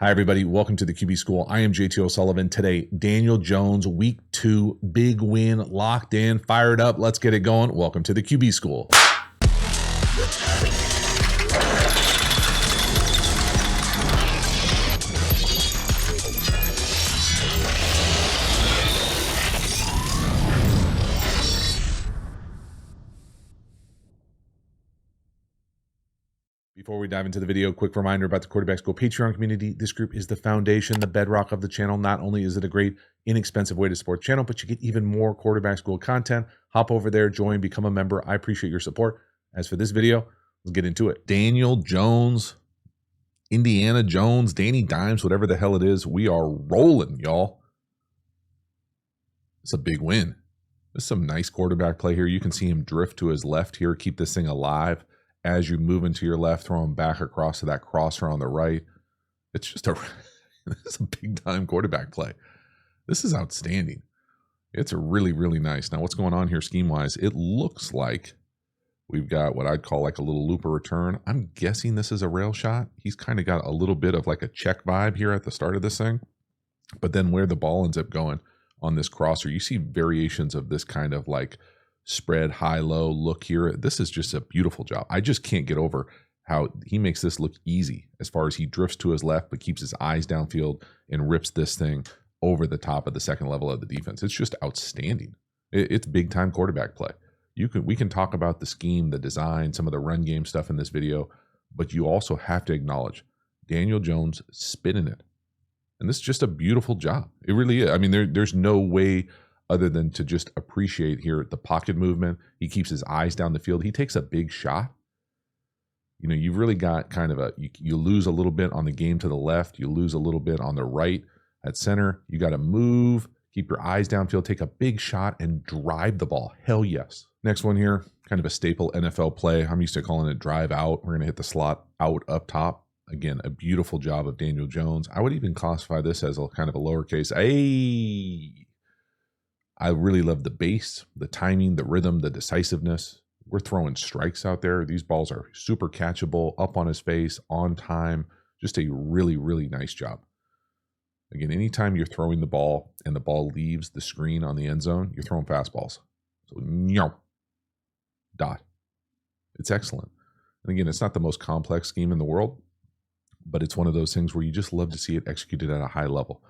Hi, everybody. Welcome to the QB School. I am JT O'Sullivan. Today, Daniel Jones, week 2, big win, locked in, fired up. Let's get it going. Welcome to the QB School. Before we dive into the video, quick reminder about the Quarterback School Patreon community. This group is the foundation, the bedrock of the channel. Not only is it a great, inexpensive way to support the channel, but you get even more Quarterback School content. Hop over there, join, become a member. I appreciate your support. As for this video, let's get into it. Daniel Jones, Indiana Jones, Danny Dimes, whatever the hell it is, we are rolling, y'all. It's a big win. There's some nice quarterback play here. You can see him drift to his left here, keep this thing alive. As you move into your left, throw him back across to that crosser on the right. It's just this is a big time quarterback play. This is outstanding. It's really, really nice. Now, what's going on here scheme wise? It looks like we've got what I'd call like a little looper return. I'm guessing this is a rail shot. He's kind of got a little bit of like a check vibe here at the start of this thing. But then where the ball ends up going on this crosser, you see variations of this kind of like spread high-low look here. This is just a beautiful job. I just can't get over how he makes this look easy as far as he drifts to his left but keeps his eyes downfield and rips this thing over the top of the second level of the defense. It's just outstanding. It's big-time quarterback play. We can talk about the scheme, the design, some of the run game stuff in this video, but you also have to acknowledge Daniel Jones spinning it. And this is just a beautiful job. It really is. I mean, there's no way other than to just appreciate here the pocket movement. He keeps his eyes down the field. He takes a big shot. You know, you've really got kind of you lose a little bit on the game to the left. You lose a little bit on the right at center. You got to move, keep your eyes downfield, take a big shot, and drive the ball. Hell yes. Next one here, kind of a staple NFL play. I'm used to calling it drive out. We're going to hit the slot out up top. Again, a beautiful job of Daniel Jones. I would even classify this as a kind of a lowercase a. I really love the base, the timing, the rhythm, the decisiveness. We're throwing strikes out there. These balls are super catchable, up on his face, on time. Just a really, really nice job. Again, anytime you're throwing the ball and the ball leaves the screen on the end zone, you're throwing fastballs. So, dot. It's excellent. And again, it's not the most complex scheme in the world, but it's one of those things where you just love to see it executed at a high level.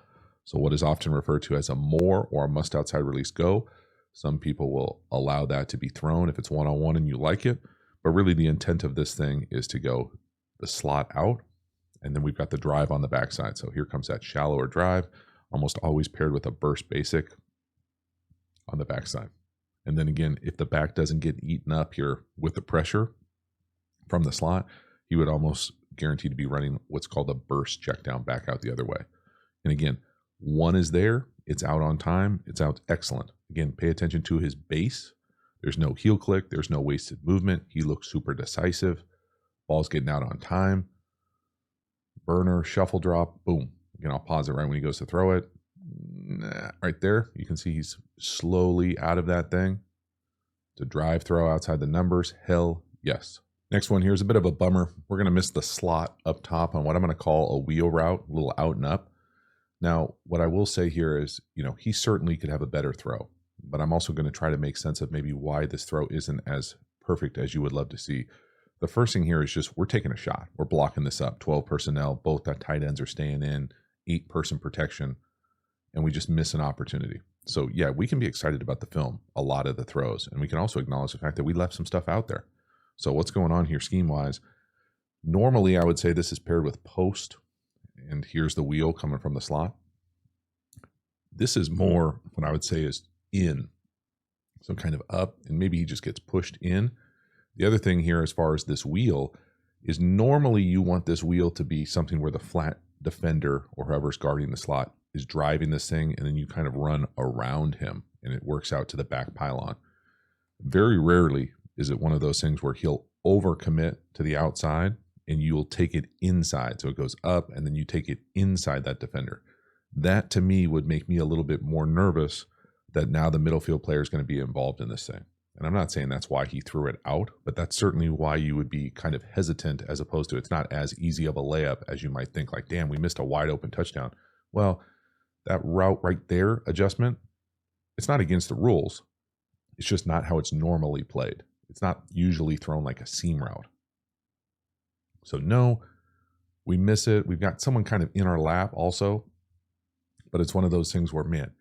So what is often referred to as a more or a must outside release go. Some people will allow that to be thrown if it's one-on-one and you like it. But really the intent of this thing is to go the slot out. And then we've got the drive on the backside. So here comes that shallower drive, almost always paired with a burst basic on the backside. And then again, if the back doesn't get eaten up here with the pressure from the slot, he would almost guarantee to be running what's called a burst check down back out the other way. And again, one is there, it's out on time, it's out excellent. Again, pay attention to his base. There's no heel click, there's no wasted movement. He looks super decisive. Ball's getting out on time. Burner, shuffle drop, boom. Again, I'll pause it right when he goes to throw it. Right there, you can see he's slowly out of that thing. To drive throw outside the numbers, hell yes. Next one here is a bit of a bummer. We're going to miss the slot up top on what I'm going to call a wheel route, a little out and up. Now, what I will say here is, he certainly could have a better throw, but I'm also going to try to make sense of maybe why this throw isn't as perfect as you would love to see. The first thing here is just we're taking a shot. We're blocking this up. 12 personnel, both the tight ends are staying in, 8-person protection, and we just miss an opportunity. So, yeah, we can be excited about the film, a lot of the throws, and we can also acknowledge the fact that we left some stuff out there. So what's going on here scheme-wise? Normally, I would say this is paired with post, and here's the wheel coming from the slot. This is more what I would say is in. So kind of up, and maybe he just gets pushed in. The other thing here as far as this wheel is normally you want this wheel to be something where the flat defender or whoever's guarding the slot is driving this thing, and then you kind of run around him, and it works out to the back pylon. Very rarely is it one of those things where he'll overcommit to the outside, and you'll take it inside. So it goes up and then you take it inside that defender. That to me would make me a little bit more nervous that now the middle field player is going to be involved in this thing. And I'm not saying that's why he threw it out, but that's certainly why you would be kind of hesitant, as opposed to it's not as easy of a layup as you might think, like, damn, we missed a wide open touchdown. Well, that route right there adjustment, it's not against the rules. It's just not how it's normally played. It's not usually thrown like a seam route. So no, we miss it. We've got someone kind of in our lap also, but it's one of those things where, man,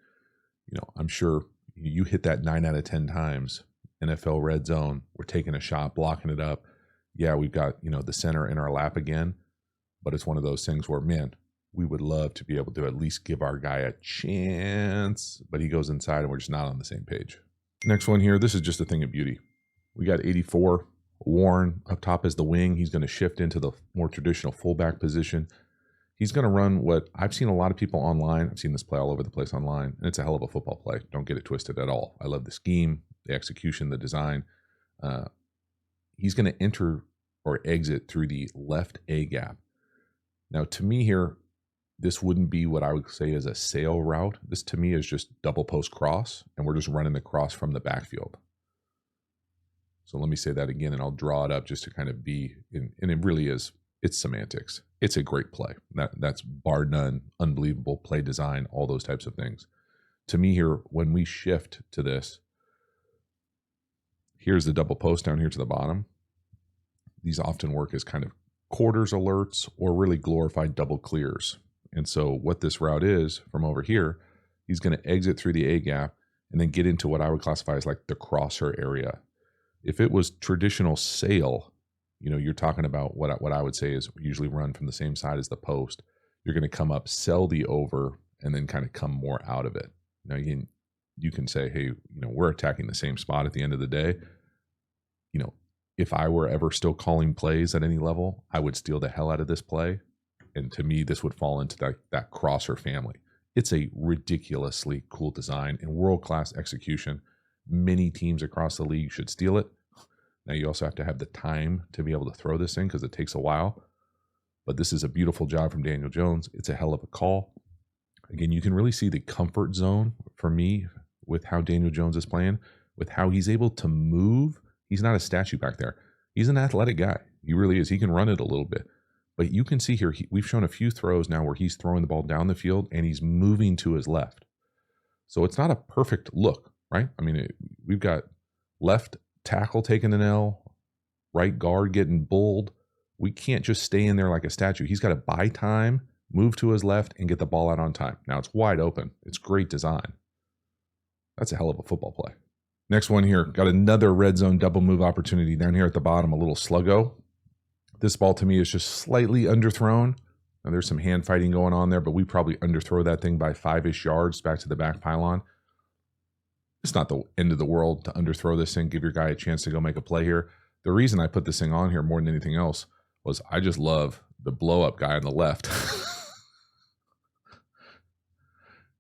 I'm sure you hit that 9 out of 10 times. NFL red zone, we're taking a shot, blocking it up. Yeah, we've got, the center in our lap again, but it's one of those things where, man, we would love to be able to at least give our guy a chance, but he goes inside and we're just not on the same page. Next one here, this is just a thing of beauty. We got 84, Warren up top as the wing. He's going to shift into the more traditional fullback position. He's going to run what I've seen a lot of people online. I've seen this play all over the place online, and it's a hell of a football play. Don't get it twisted at all. I love the scheme, the execution, the design. He's going to enter or exit through the left A gap. Now, to me here, this wouldn't be what I would say is a sail route. This to me is just double post cross, and we're just running the cross from the backfield. So let me say that again, and I'll draw it up just to kind of be, and it really is, it's semantics. It's a great play. That's bar none, unbelievable play design, all those types of things. To me here, when we shift to this, here's the double post down here to the bottom. These often work as kind of quarters alerts or really glorified double clears. And so what this route is from over here, he's going to exit through the A gap and then get into what I would classify as like the crosser area. If it was traditional sail, you're talking about what I would say is usually run from the same side as the post. You're going to come up, sell the over, and then kind of come more out of it. Now, you can say, hey, we're attacking the same spot at the end of the day. If I were ever still calling plays at any level, I would steal the hell out of this play. And to me, this would fall into that crosser family. It's a ridiculously cool design and world-class execution. Many teams across the league should steal it. Now, you also have to have the time to be able to throw this in because it takes a while. But this is a beautiful job from Daniel Jones. It's a hell of a call. Again, you can really see the comfort zone for me with how Daniel Jones is playing, with how he's able to move. He's not a statue back there. He's an athletic guy. He really is. He can run it a little bit. But you can see here, we've shown a few throws now where he's throwing the ball down the field and he's moving to his left. So it's not a perfect look, right? I mean, we've got left tackle taking an L, right guard getting bulled. We can't just stay in there like a statue. He's got to buy time, move to his left, and get the ball out on time. Now it's wide open. It's great design. That's a hell of a football play. Next one here, got another red zone double move opportunity down here at the bottom, a little Sluggo. This ball to me is just slightly underthrown. Now there's some hand fighting going on there, but we probably underthrow that thing by 5-ish yards back to the back pylon. It's not the end of the world to underthrow this thing, give your guy a chance to go make a play here. The reason I put this thing on here more than anything else was I just love the blow-up guy on the left.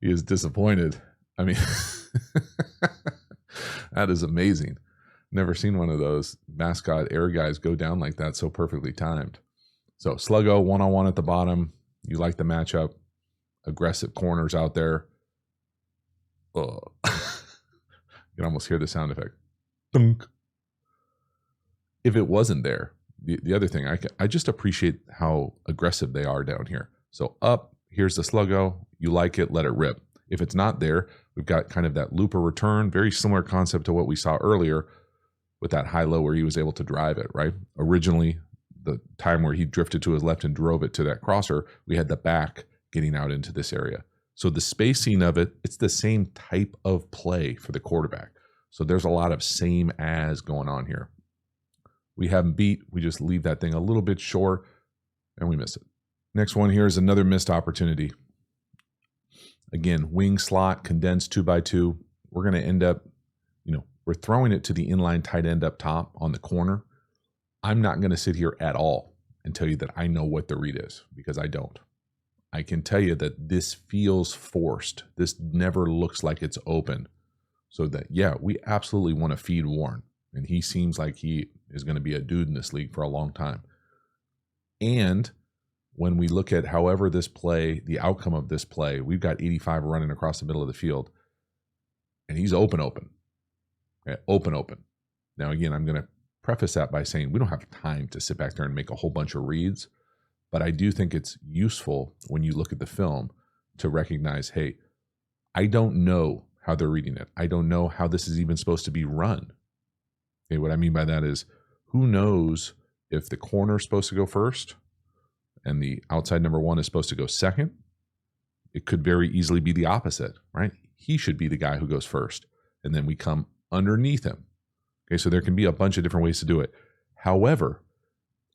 He is disappointed. I mean, that is amazing. Never seen one of those mascot air guys go down like that, so perfectly timed. So Sluggo, one-on-one at the bottom. You like the matchup. Aggressive corners out there. Oh. You can almost hear the sound effect. Dunk. If it wasn't there, the other thing, I just appreciate how aggressive they are down here. So up, here's the Sluggo. You like it, let it rip. If it's not there, we've got kind of that looper return, very similar concept to what we saw earlier with that high-low where he was able to drive it, right? Originally, the time where he drifted to his left and drove it to that crosser, we had the back getting out into this area. So the spacing of it, it's the same type of play for the quarterback. So there's a lot of same as going on here. We haven't beat. We just leave that thing a little bit short, and we miss it. Next one here is another missed opportunity. Again, wing slot, condensed 2x2. We're going to end up, we're throwing it to the inline tight end up top on the corner. I'm not going to sit here at all and tell you that I know what the read is, because I don't. I can tell you that this feels forced. This never looks like it's open. So that, yeah, we absolutely want to feed Warren. And he seems like he is going to be a dude in this league for a long time. And when we look at however this play, the outcome of this play, we've got 85 running across the middle of the field. And he's open. Yeah, open. Now, again, I'm going to preface that by saying we don't have time to sit back there and make a whole bunch of reads, but I do think it's useful when you look at the film to recognize, hey, I don't know how they're reading it. I don't know how this is even supposed to be run. Okay, what I mean by that is, who knows if the corner is supposed to go first and the outside number one is supposed to go second? It could very easily be the opposite, right? He should be the guy who goes first, and then we come underneath him. Okay, so there can be a bunch of different ways to do it. However,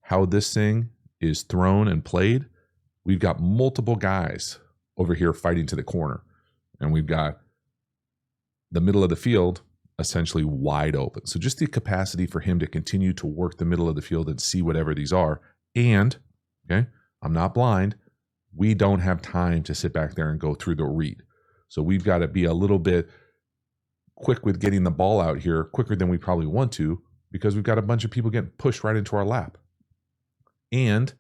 how this thing is thrown and played, we've got multiple guys over here fighting to the corner, and we've got the middle of the field essentially wide open. So just the capacity for him to continue to work the middle of the field and see whatever these are. And, okay, I'm not blind. We don't have time to sit back there and go through the read. So we've got to be a little bit quick with getting the ball out here, quicker than we probably want to, because we've got a bunch of people getting pushed right into our lap. And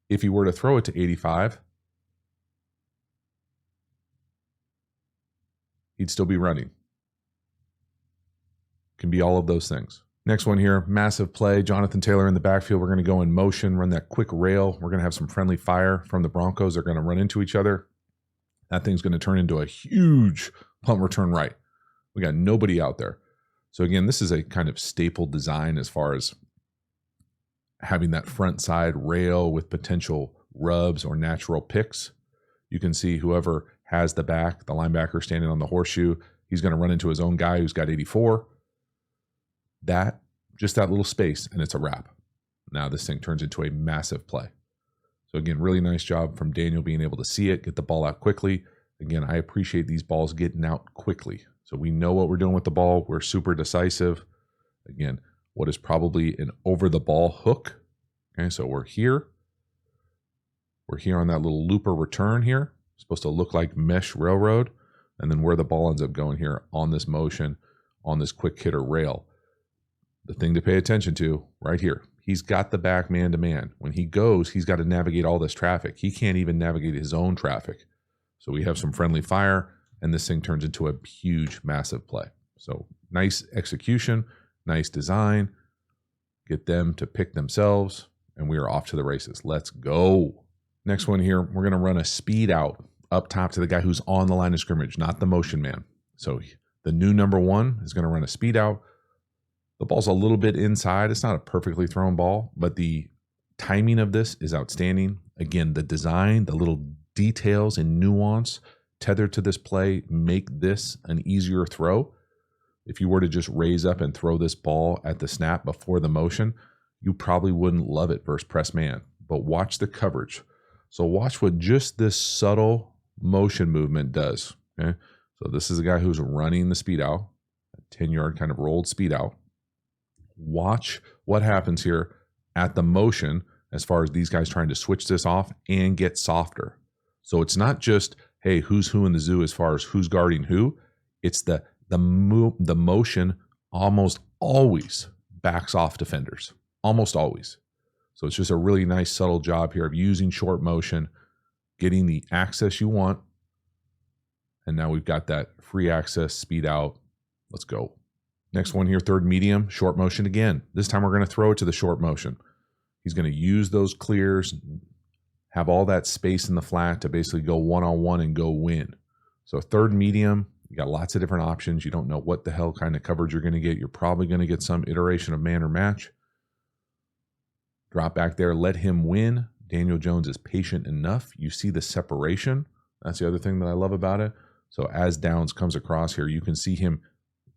if you were to throw it to 85, he'd still be running. Can be all of those things. Next one here, massive play. Jonathan Taylor in the backfield. We're going to go in motion, run that quick rail. We're going to have some friendly fire from the Broncos. They're going to run into each other. That thing's going to turn into a huge punt return right. We got nobody out there. So again, this is a kind of staple design as far as having that front side rail with potential rubs or natural picks. You can see whoever has the back, the linebacker standing on the horseshoe, he's going to run into his own guy who's got 84. Just that little space, and it's a wrap. Now this thing turns into a massive play. So again, really nice job from Daniel being able to see it, get the ball out quickly. Again, I appreciate these balls getting out quickly. So we know what we're doing with the ball. We're super decisive. Again, what is probably an over-the-ball hook. Okay, so we're here. We're here on that little looper return here. It's supposed to look like mesh railroad. And then where the ball ends up going here on this motion, on this quick hitter rail. The thing to pay attention to right here, he's got the back man to man. When he goes, he's got to navigate all this traffic. He can't even navigate his own traffic. So we have some friendly fire, and this thing turns into a huge, massive play. So nice execution, nice design. Get them to pick themselves, and we are off to the races. Let's go. Next one here, we're going to run a speed out up top to the guy who's on the line of scrimmage, not the motion man. So the new number one is going to run a speed out. The ball's a little bit inside. It's not a perfectly thrown ball, but the timing of this is outstanding. Again, the design, the little details and nuance tethered to this play make this an easier throw. If you were to just raise up and throw this ball at the snap before the motion, you probably wouldn't love it versus press man. But watch the coverage. So watch what just this subtle motion movement does. Okay, so this is a guy who's running the speed out, a 10-yard kind of rolled speed out. Watch what happens here at the motion as far as these guys trying to switch this off and get softer. So it's not just, hey, who's who in the zoo as far as who's guarding who. It's the motion almost always backs off defenders. Almost always. So it's just a really nice subtle job here of using short motion, getting the access you want. And now we've got that free access, speed out. Let's go. Next one here, third medium, short motion again. This time we're going to throw it to the short motion. He's going to use those clears, have all that space in the flat to basically go one-on-one and go win. So third medium, you got lots of different options. You don't know what the hell kind of coverage you're going to get. You're probably going to get some iteration of man or match. Drop back there, let him win. Daniel Jones is patient enough. You see the separation. That's the other thing that I love about it. So as Downs comes across here, you can see him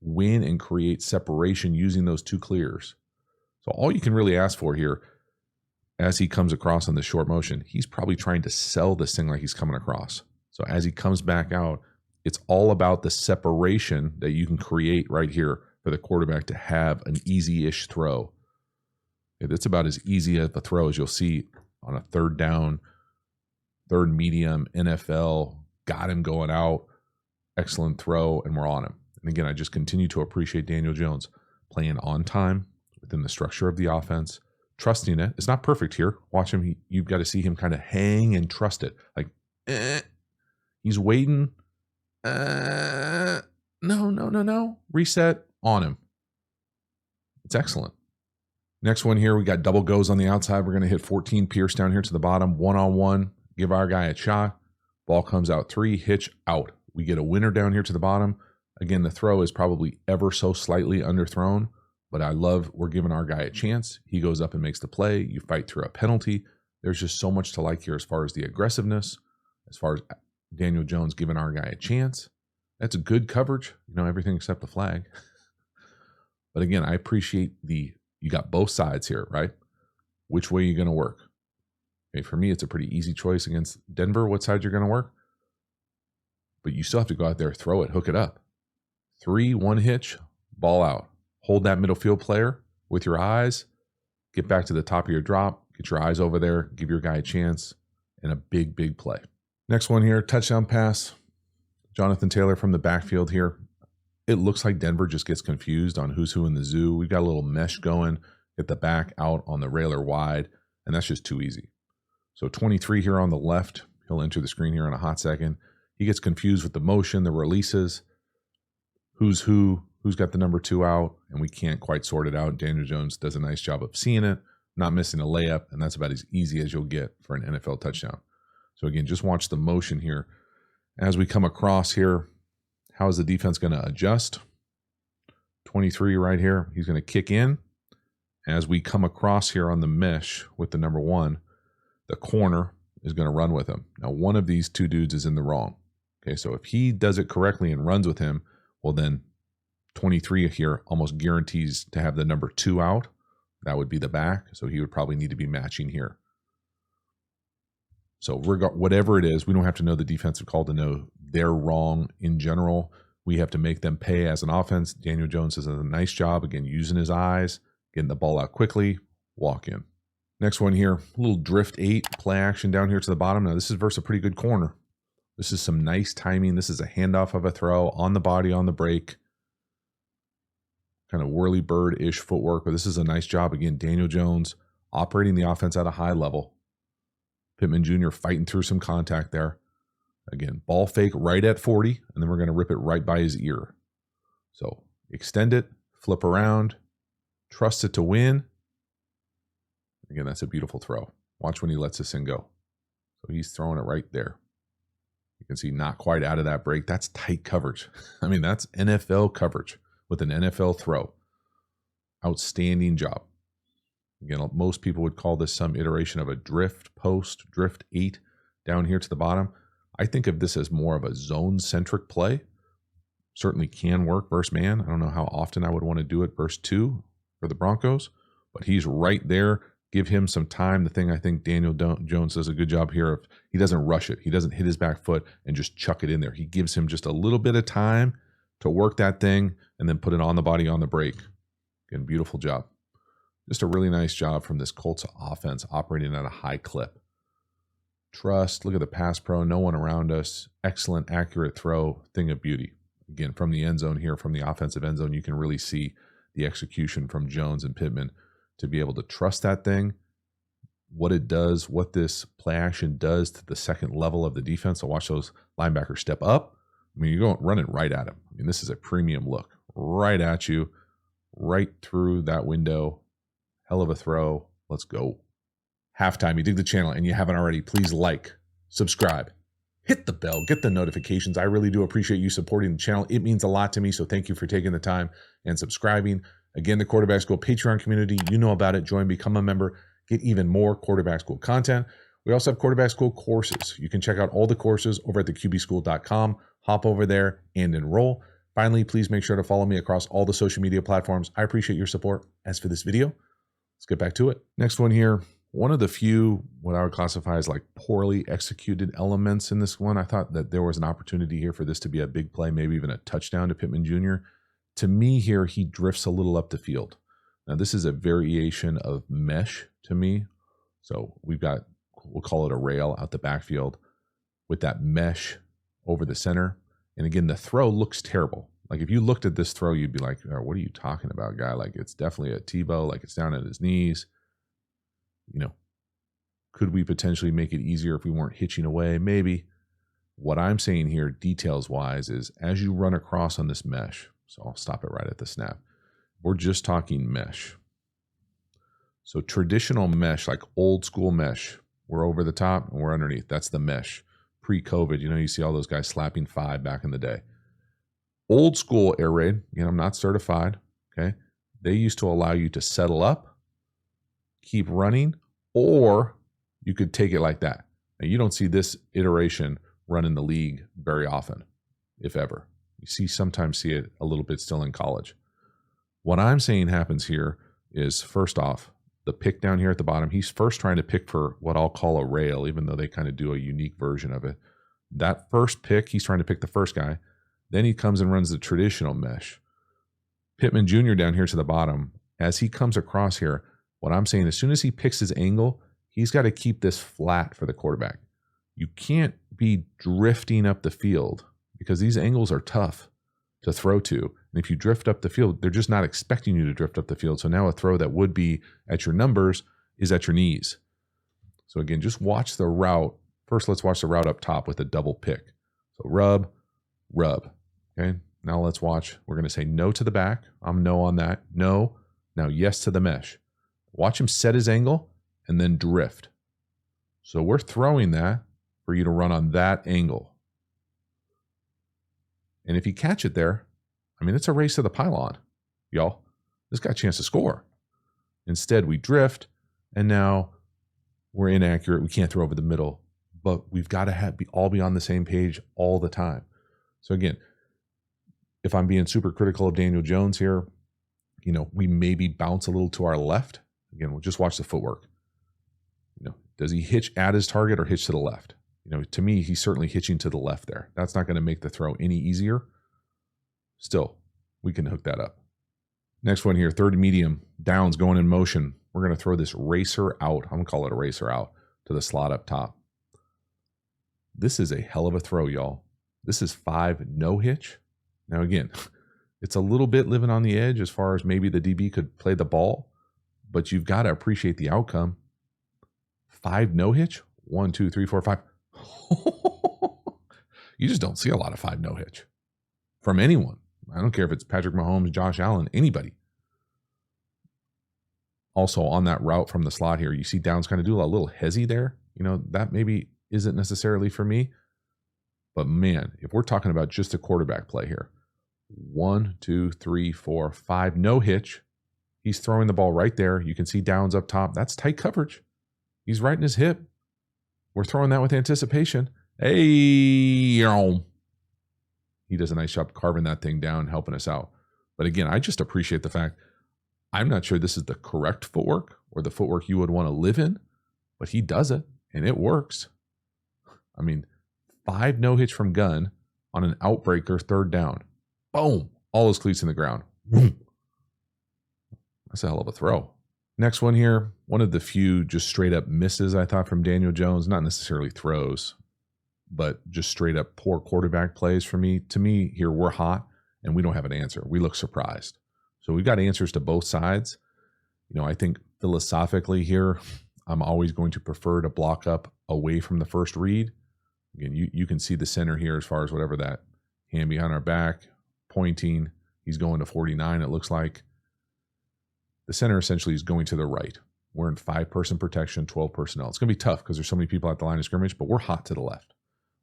win and create separation using those two clears. So all you can really ask for here, as he comes across on the short motion, he's probably trying to sell this thing like he's coming across. So as he comes back out, it's all about the separation that you can create right here for the quarterback to have an easy-ish throw. It's about as easy of a throw as you'll see on a third down, third medium, NFL, got him going out, excellent throw, and we're on him. And again, I just continue to appreciate Daniel Jones playing on time within the structure of the offense, trusting it. It's not perfect here. Watch him. You've got to see him kind of hang and trust it. Like, he's waiting. No. Reset on him. It's excellent. Next one here, we got double goes on the outside. We're going to hit 14 Pierce down here to the bottom, one-on-one, give our guy a shot. Ball comes out 3, hitch, out. We get a winner down here to the bottom. Again, the throw is probably ever so slightly underthrown, but I love we're giving our guy a chance. He goes up and makes the play. You fight through a penalty. There's just so much to like here as far as the aggressiveness, as far as Daniel Jones giving our guy a chance. That's a good coverage, everything except the flag. But again, I appreciate you got both sides here, right? Which way are you going to work? Okay, for me, it's a pretty easy choice against Denver, what side you're going to work. But you still have to go out there, throw it, hook it up. 3, 1 hitch, ball out. Hold that middle field player with your eyes. Get back to the top of your drop. Get your eyes over there. Give your guy a chance. And a big, big play. Next one here, touchdown pass. Jonathan Taylor from the backfield here. It looks like Denver just gets confused on who's who in the zoo. We've got a little mesh going. Get the back out on the railer wide. And that's just too easy. So 23 here on the left. He'll enter the screen here in a hot second. He gets confused with the motion, the releases. Who's got the number 2 out, and we can't quite sort it out. Daniel Jones does a nice job of seeing it, not missing a layup, and that's about as easy as you'll get for an NFL touchdown. So again, just watch the motion here. As we come across here, how is the defense going to adjust? 23 right here, he's going to kick in. As we come across here on the mesh with the number 1, the corner is going to run with him. Now, one of these 2 dudes is in the wrong. Okay, so if he does it correctly and runs with him, well then 23 here almost guarantees to have the number 2 out. That would be the back, so he would probably need to be matching here. So whatever it is, we don't have to know the defensive call to know they're wrong in general. We have to make them pay as an offense. Daniel Jones does a nice job, again, using his eyes, getting the ball out quickly, walk in. Next one here, a little drift 8, play action down here to the bottom. Now this is versus a pretty good corner. This is some nice timing. This is a handoff of a throw on the body, on the break. Kind of whirly bird-ish footwork, but this is a nice job. Again, Daniel Jones operating the offense at a high level. Pittman Jr. fighting through some contact there. Again, ball fake right at 40, and then we're going to rip it right by his ear. So extend it, flip around, trust it to win. Again, that's a beautiful throw. Watch when he lets this thing go. So he's throwing it right there. You can see not quite out of that break. That's tight coverage. I mean, that's NFL coverage with an NFL throw. Outstanding job. Again, most people would call this some iteration of a drift post, drift 8 down here to the bottom. I think of this as more of a zone-centric play. Certainly can work versus man. I don't know how often I would want to do it versus 2 for the Broncos, but he's right there. Give him some time. The thing I think Daniel Jones does a good job here of, he doesn't rush it. He doesn't hit his back foot and just chuck it in there. He gives him just a little bit of time to work that thing and then put it on the body on the break. Again, beautiful job. Just a really nice job from this Colts offense operating at a high clip. Trust, look at the pass pro, no one around us. Excellent, accurate throw, thing of beauty. Again, from the end zone here, from the offensive end zone, you can really see the execution from Jones and Pittman to be able to trust that thing, what it does, what this play action does to the second level of the defense. So watch those linebackers step up. I mean, you're going running right at him. I mean, this is a premium look. Right at you, right through that window. Hell of a throw. Let's go. Halftime, you dig the channel and you haven't already, please like, subscribe, hit the bell, get the notifications. I really do appreciate you supporting the channel. It means a lot to me, so thank you for taking the time and subscribing. Again, the Quarterback School Patreon community, you know about it. Join, become a member, get even more Quarterback School content. We also have Quarterback School courses. You can check out all the courses over at theqbschool.com. Hop over there and enroll. Finally, please make sure to follow me across all the social media platforms. I appreciate your support. As for this video, let's get back to it. Next one here. One of the few, what I would classify as like poorly executed elements in this one. I thought that there was an opportunity here for this to be a big play, maybe even a touchdown to Pittman Jr. To me here, he drifts a little up the field. Now this is a variation of mesh to me. So we've got, we'll call it a rail out the backfield with that mesh over the center. And again, the throw looks terrible. Like if you looked at this throw, you'd be like, oh, what are you talking about, guy? Like it's definitely a Tebow, like it's down at his knees. You know, could we potentially make it easier if we weren't hitching away? Maybe. What I'm saying here, details wise, is as you run across on this mesh, so I'll stop it right at the snap. we're just talking mesh. So traditional mesh, like old school mesh, we're over the top and we're underneath. That's the mesh. Pre-COVID, you see all those guys slapping 5 back in the day. Old school air raid, I'm not certified, okay? They used to allow you to settle up, keep running, or you could take it like that. Now, you don't see this iteration run in the league very often, if ever. You sometimes see it a little bit still in college. What I'm saying happens here is, first off, the pick down here at the bottom, he's first trying to pick for what I'll call a rail, even though they kind of do a unique version of it. That first pick, he's trying to pick the first guy. Then he comes and runs the traditional mesh. Pittman Jr. down here to the bottom, as he comes across here, what I'm saying, as soon as he picks his angle, he's got to keep this flat for the quarterback. You can't be drifting up the field because these angles are tough to throw to. And if you drift up the field, they're just not expecting you to drift up the field. So now a throw that would be at your numbers is at your knees. So again, just watch the route. First, let's watch the route up top with a double pick. So rub, rub. Okay, now let's watch. We're going to say no to the back. I'm no on that. No. Now yes to the mesh. Watch him set his angle and then drift. So we're throwing that for you to run on that angle. And if you catch it there, it's a race to the pylon, y'all. This got a chance to score. Instead, we drift, and now we're inaccurate. We can't throw over the middle, but we've got to all be on the same page all the time. So again, if I'm being super critical of Daniel Jones here, we maybe bounce a little to our left. Again, we'll just watch the footwork. Does he hitch at his target or hitch to the left? To me, he's certainly hitching to the left there. That's not going to make the throw any easier. Still, we can hook that up. Next one here, third medium, downs going in motion. We're going to throw this racer out. I'm going to call it a racer out to the slot up top. This is a hell of a throw, y'all. This is 5 no hitch. Now, again, it's a little bit living on the edge as far as maybe the DB could play the ball, but you've got to appreciate the outcome. 5 no hitch, 1, 2, 3, 4, 5. You just don't see a lot of 5 no hitch from anyone. I don't care if it's Patrick Mahomes, Josh Allen, anybody. Also on that route from the slot here, you see Downs kind of do a little hezzy there. That maybe isn't necessarily for me. But man, if we're talking about just a quarterback play here, 1, 2, 3, 4, 5, no hitch. He's throwing the ball right there. You can see Downs up top. That's tight coverage. He's right in his hip. We're throwing that with anticipation. Hey, he does a nice job carving that thing down, helping us out. But again, I just appreciate the fact I'm not sure this is the correct footwork or the footwork you would want to live in, but he does it and it works. 5 no hitch from gun on an outbreaker, third down. Boom. All those cleats in the ground. Boom. That's a hell of a throw. Next one here, one of the few just straight up misses I thought from Daniel Jones, not necessarily throws, but just straight up poor quarterback plays for me. To me here, we're hot and we don't have an answer. We look surprised. So we've got answers to both sides. I think philosophically here, I'm always going to prefer to block up away from the first read. Again, you can see the center here as far as whatever that hand behind our back, pointing. He's going to 49, it looks like. The center essentially is going to the right. We're in 5-person protection, 12 personnel. It's going to be tough because there's so many people at the line of scrimmage, but we're hot to the left.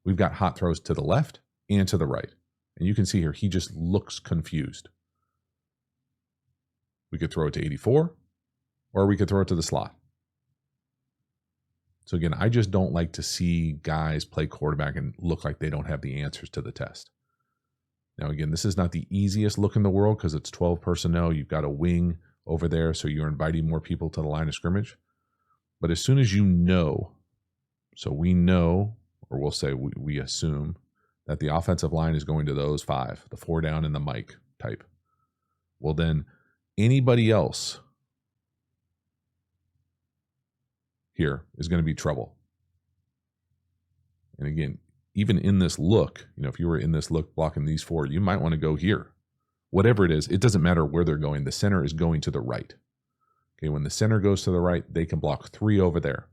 We've got hot throws to the left and to the right. And you can see here, he just looks confused. We could throw it to 84, or we could throw it to the slot. So again, I just don't like to see guys play quarterback and look like they don't have the answers to the test. Now, again, this is not the easiest look in the world because it's 12 personnel. You've got a wing over there, so you're inviting more people to the line of scrimmage. But as soon as so we know, or we'll say we assume that the offensive line is going to those 5, the 4 down and the mic type. Well, then anybody else here is going to be trouble. And again, even in this look, if you were in this look blocking these 4, you might want to go here. Whatever it is, it doesn't matter where they're going. The center is going to the right. Okay, when the center goes to the right, they can block 3 over there.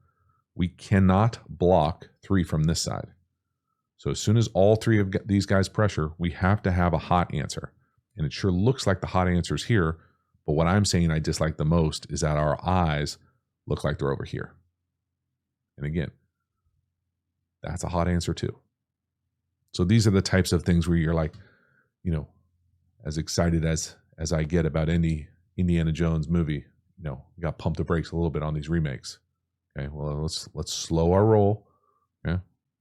We cannot block 3 from this side. So as soon as all 3 of these guys pressure, we have to have a hot answer. And it sure looks like the hot answer is here, But what I'm saying I dislike the most is that our eyes look like they're over here. And again, that's a hot answer too. So these are the types of things where you're like, you know, as excited as I get about any Indiana Jones movie, you know, you got to pump the brakes a little bit on these remakes. Okay, well, let's slow our roll. Yeah,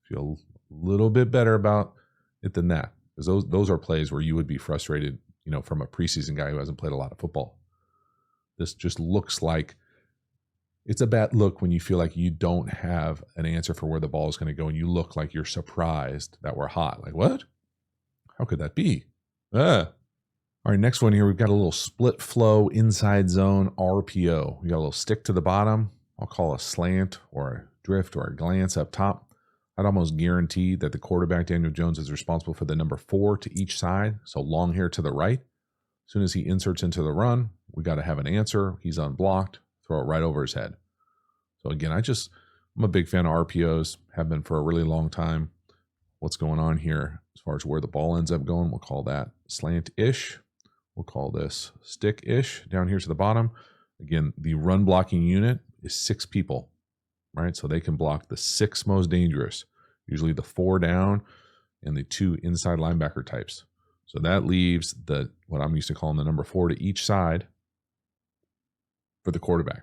feel a little bit better about it than that, because those are plays where you would be frustrated, you know, from a preseason guy who hasn't played a lot of football. This just looks like it's a bad look when you feel like you don't have an answer for where the ball is going to go, and you look like you're surprised that we're hot. Like, what? How could that be? All right, next one here, we've got a little split flow inside zone RPO. We got a little stick to the bottom. I'll call a slant or a drift or a glance up top. I'd almost guarantee that the quarterback, Daniel Jones, is responsible for the number 4 to each side, so long hair to the right. As soon as he inserts into the run, we got to have an answer. He's unblocked. Throw it right over his head. So again, I'm a big fan of RPOs, have been for a really long time. What's going on here as far as where the ball ends up going, we'll call that slant-ish. We'll call this stick-ish down here to the bottom. Again, the run blocking unit is 6 people, right? So they can block the 6 most dangerous, usually the 4 down and the 2 inside linebacker types. So that leaves what I'm used to calling the number 4 to each side for the quarterback.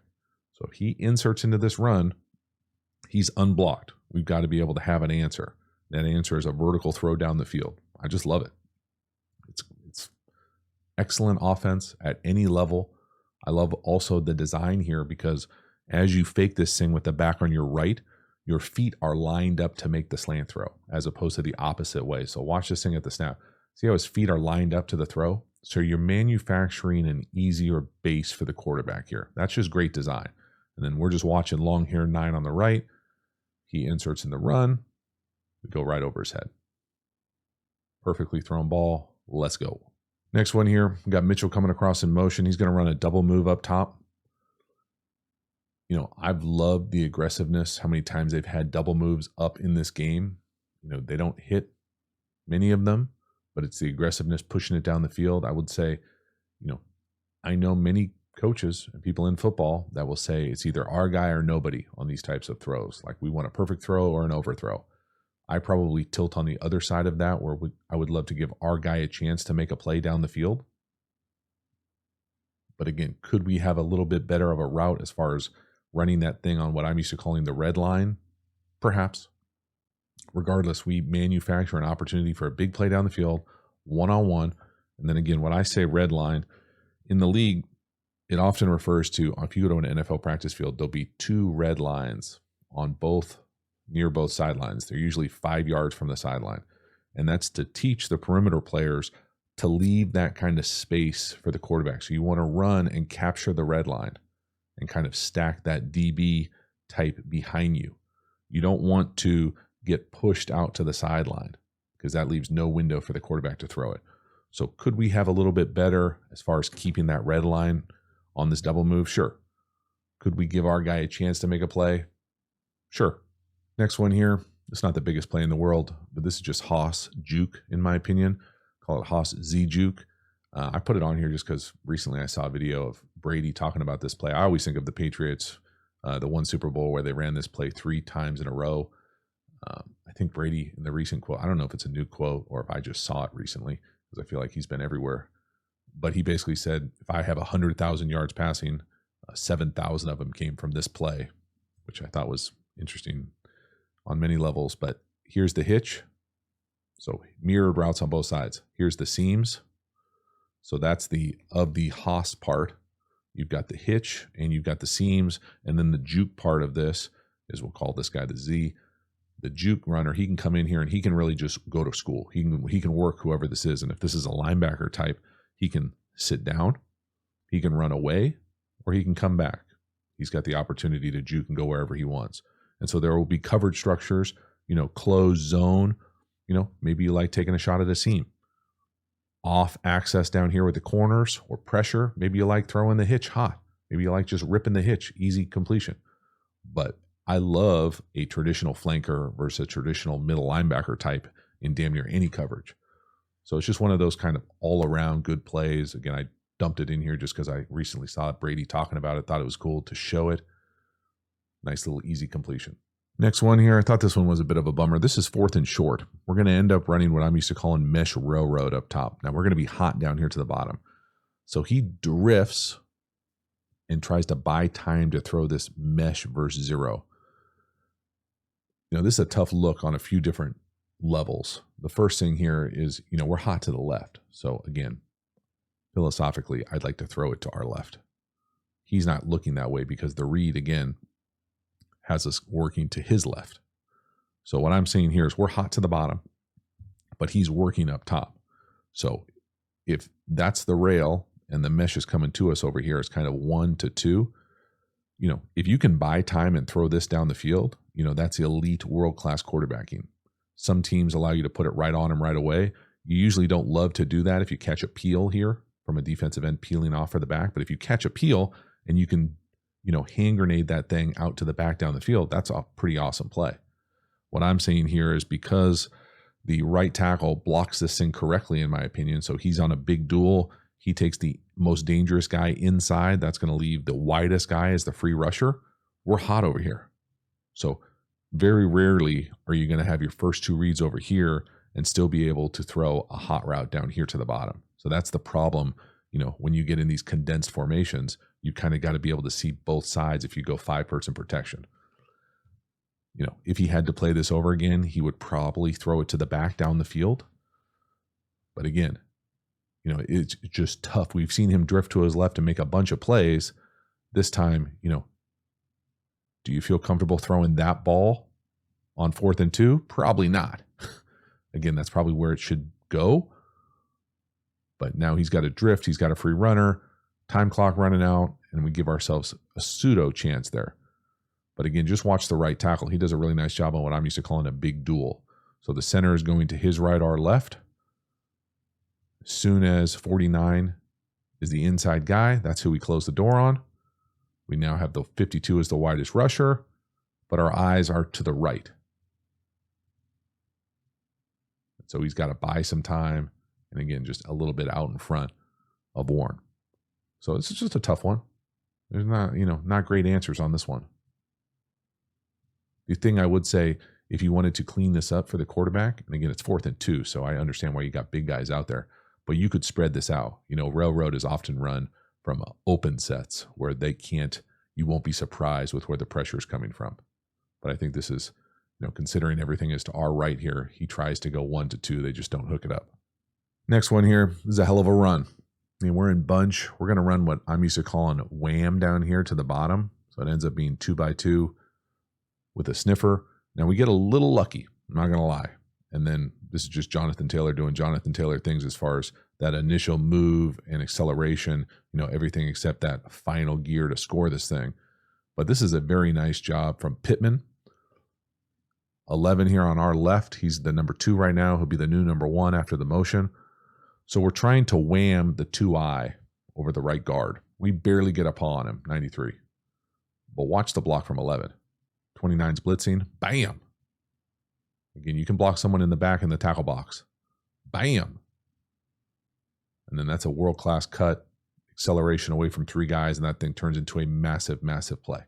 So if he inserts into this run, he's unblocked. We've got to be able to have an answer. That answer is a vertical throw down the field. I just love it. It's excellent offense at any level. I love also the design here, because as you fake this thing with the back on your right, your feet are lined up to make the slant throw as opposed to the opposite way. So watch this thing at the snap. See how his feet are lined up to the throw? So you're manufacturing an easier base for the quarterback here. That's just great design. And then we're just watching long hair 9 on the right. He inserts in the run. We go right over his head. Perfectly thrown ball. Let's go. Next one here, we got Mitchell coming across in motion. He's going to run a double move up top. You know, I've loved the aggressiveness, how many times they've had double moves up in this game. You know, they don't hit many of them, but it's the aggressiveness pushing it down the field. I would say, you know, I know many coaches and people in football that will say it's either our guy or nobody on these types of throws. Like, we want a perfect throw or an overthrow. I probably tilt on the other side of that, where I would love to give our guy a chance to make a play down the field. But again, could we have a little bit better of a route as far as running that thing on what I'm used to calling the red line? Perhaps. Regardless, we manufacture an opportunity for a big play down the field, one-on-one. And then again, when I say red line, in the league, it often refers to, if you go to an NFL practice field, there'll be 2 red lines on near both sidelines. They're usually 5 yards from the sideline. And that's to teach the perimeter players to leave that kind of space for the quarterback. So you want to run and capture the red line and kind of stack that DB type behind you. You don't want to get pushed out to the sideline, because that leaves no window for the quarterback to throw it. So could we have a little bit better as far as keeping that red line on this double move? Sure. Could we give our guy a chance to make a play? Sure. Next one here, it's not the biggest play in the world, but this is just Haas juke, in my opinion. Call it Haas Z juke. I put it on here just because recently I saw a video of Brady talking about this play. I always think of the Patriots, the one Super Bowl where they ran this play 3 times in a row. I think Brady, in the recent quote, I don't know if it's a new quote or if I just saw it recently, because I feel like he's been everywhere. But he basically said, if I have 100,000 yards passing, 7,000 of them came from this play, which I thought was interesting on many levels. But here's the hitch. So mirrored routes on both sides. Here's the seams. So that's the Haas part. You've got the hitch and you've got the seams. And then the juke part of this is, we'll call this guy the Z. The juke runner, he can come in here and he can really just go to school. He can work whoever this is. And if this is a linebacker type, he can sit down, he can run away, or he can come back. He's got the opportunity to juke and go wherever he wants. And so there will be coverage structures, you know, closed zone, you know, maybe you like taking a shot at a seam. Off access down here with the corners or pressure, maybe you like throwing the hitch hot. Maybe you like just ripping the hitch, easy completion. But I love a traditional flanker versus a traditional middle linebacker type in damn near any coverage. So it's just one of those kind of all-around good plays. Again, I dumped it in here just because I recently saw Brady talking about it, thought it was cool to show it. Nice little easy completion. Next one here, I thought this one was a bit of a bummer. This is 4th and short. We're going to end up running what I'm used to calling mesh railroad up top. Now we're going to be hot down here to the bottom. So he drifts and tries to buy time to throw this mesh versus zero. This is a tough look on a few different levels. The first thing here is, we're hot to the left. So again, philosophically, I'd like to throw it to our left. He's not looking that way because the read, again, has us working to his left. So what I'm saying here is we're hot to the bottom, but he's working up top. So if that's the rail and the mesh is coming to us over here, it's kind of 1 to 2. If you can buy time and throw this down the field, that's elite world-class quarterbacking. Some teams allow you to put it right on him right away. You usually don't love to do that if you catch a peel here from a defensive end peeling off for the back. But if you catch a peel and you can, hand grenade that thing out to the back down the field, that's a pretty awesome play. What I'm saying here is because the right tackle blocks this thing correctly, in my opinion, so he's on a big duel. He takes the most dangerous guy inside. That's going to leave the widest guy as the free rusher. We're hot over here. So very rarely are you going to have your first 2 reads over here and still be able to throw a hot route down here to the bottom. So that's the problem. When you get in these condensed formations, you kind of got to be able to see both sides if you go 5-person protection. If he had to play this over again, he would probably throw it to the back down the field. But again, it's just tough. We've seen him drift to his left and make a bunch of plays. This time, do you feel comfortable throwing that ball on 4th and 2? Probably not. Again, that's probably where it should go. But now he's got a drift. He's got a free runner, time clock running out, and we give ourselves a pseudo chance there. But again, just watch the right tackle. He does a really nice job on what I'm used to calling a big duel. So the center is going to his right, our left. As soon as 49 is the inside guy, that's who we close the door on. We now have the 52 as the widest rusher, but our eyes are to the right. So he's got to buy some time. And again, just a little bit out in front of Warren. So this is just a tough one. There's not great answers on this one. The thing I would say, if you wanted to clean this up for the quarterback, and again, it's 4th and 2, so I understand why you got big guys out there, but you could spread this out. Railroad is often run from open sets where you won't be surprised with where the pressure is coming from. But I think this is, considering everything is to our right here, he tries to go 1 to 2. They just don't hook it up. Next one here is a hell of a run. We're in bunch. We're going to run what I'm used to calling wham down here to the bottom. So it ends up being 2 by 2 with a sniffer. Now we get a little lucky, I'm not going to lie. And then this is just Jonathan Taylor doing Jonathan Taylor things as far as that initial move and acceleration, everything except that final gear to score this thing. But this is a very nice job from Pittman. 11 here on our left. He's the number 2 right now. He'll be the new number 1 after the motion. So we're trying to wham the 2-eye over the right guard. We barely get a paw on him, 93. But watch the block from 11. 29's blitzing. Bam. Again, you can block someone in the back in the tackle box. Bam. And then that's a world-class cut, acceleration away from 3 guys, and that thing turns into a massive, massive play.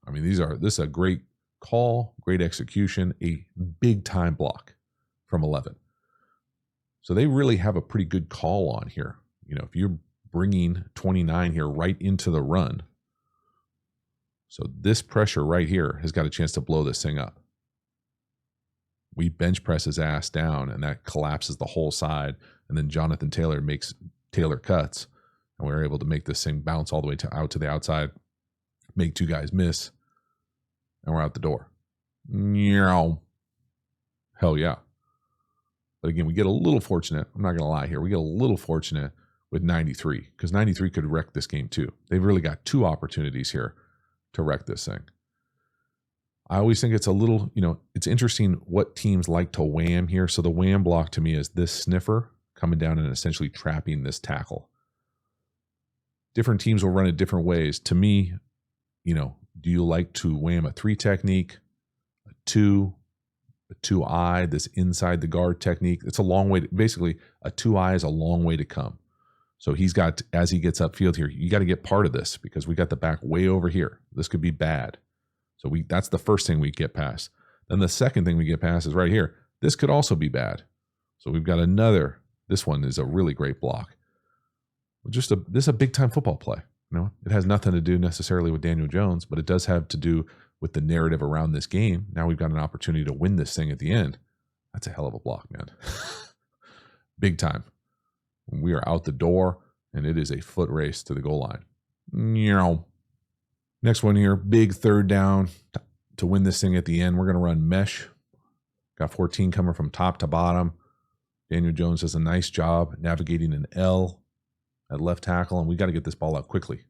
I mean, this is a great call, great execution, a big-time block from 11. So they really have a pretty good call on here. If you're bringing 29 here right into the run, so this pressure right here has got a chance to blow this thing up. We bench press his ass down, and that collapses the whole side. And then Jonathan Taylor makes Taylor cuts, and we're able to make this thing bounce all the way out to the outside, make 2 guys miss, and we're out the door. Hell yeah. But again, we get a little fortunate. I'm not going to lie here. We get a little fortunate with 93 because 93 could wreck this game too. They've really got 2 opportunities here to wreck this thing. I always think it's a little, it's interesting what teams like to wham here. So the wham block to me is this sniffer coming down and essentially trapping this tackle. Different teams will run it different ways. To me, do you like to wham a 3 technique, a 2, a 2-eye, this inside the guard technique? It's a long way basically a 2-eye is a long way to come. So he's got, as he gets upfield here, you got to get part of this because we got the back way over here. This could be bad. So that's the first thing we get past. Then the second thing we get past is right here. This could also be bad. So we've got another. This one is a really great block. This is a big time football play. It has nothing to do necessarily with Daniel Jones, but it does have to do with the narrative around this game. Now we've got an opportunity to win this thing at the end. That's a hell of a block, man. Big time. We are out the door, and it is a foot race to the goal line. Next one here, big third down to win this thing at the end. We're going to run mesh. Got 14 coming from top to bottom. Daniel Jones does a nice job navigating an L at left tackle, and we got to get this ball out quickly.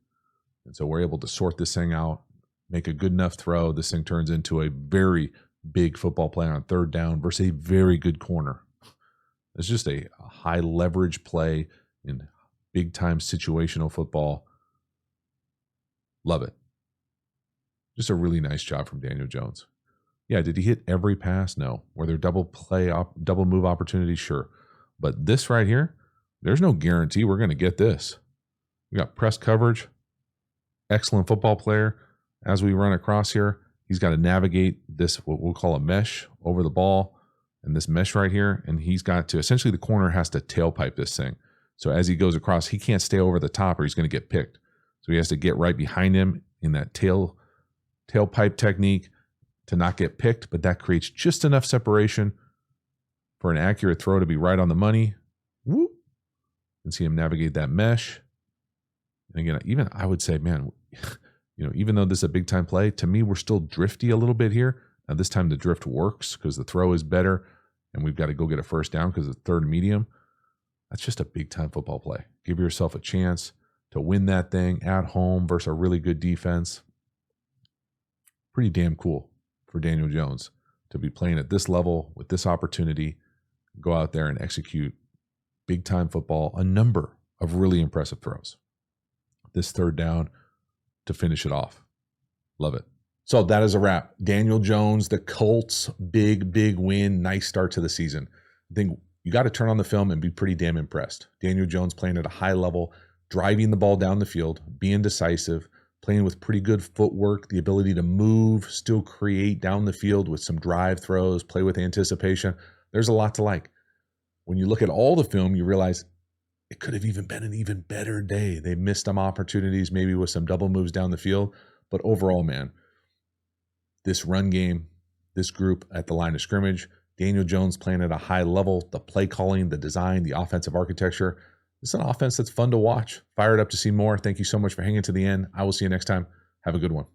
And so we're able to sort this thing out, make a good enough throw. This thing turns into a very big football play on third down versus a very good corner. It's just a high leverage play in big time situational football. Love it. Just a really nice job from Daniel Jones. Yeah, did he hit every pass? No. Were there double move opportunities? Sure. But this right here, there's no guarantee we're going to get this. We got press coverage. Excellent football player. As we run across here, he's got to navigate this, what we'll call a mesh, over the ball, and this mesh right here. And he's got to, essentially the corner has to tailpipe this thing. So as he goes across, he can't stay over the top or he's going to get picked. So he has to get right behind him in that tailpipe technique to not get picked, but that creates just enough separation for an accurate throw to be right on the money. Whoop. And see him navigate that mesh. And again, even I would say, man, even though this is a big time play, to me, we're still drifty a little bit here. Now this time the drift works because the throw is better and we've got to go get a first down because it's third and medium. That's just a big time football play. Give yourself a chance to win that thing at home versus a really good defense. Pretty damn cool for Daniel Jones to be playing at this level with this opportunity, go out there and execute big time football, a number of really impressive throws. This third down to finish it off. Love it. So that is a wrap. Daniel Jones, the Colts, big win. Nice start to the season. I think you got to turn on the film and be pretty damn impressed. Daniel Jones playing at a high level, driving the ball down the field, being decisive, playing with pretty good footwork, the ability to move, still create down the field with some drive throws, play with anticipation. There's a lot to like. When you look at all the film, you realize it could have even been an even better day. They missed some opportunities, maybe with some double moves down the field. But overall, man, this run game, this group at the line of scrimmage, Daniel Jones playing at a high level, the play calling, the design, the offensive architecture. It's an offense that's fun to watch. Fired up to see more. Thank you so much for hanging to the end. I will see you next time. Have a good one.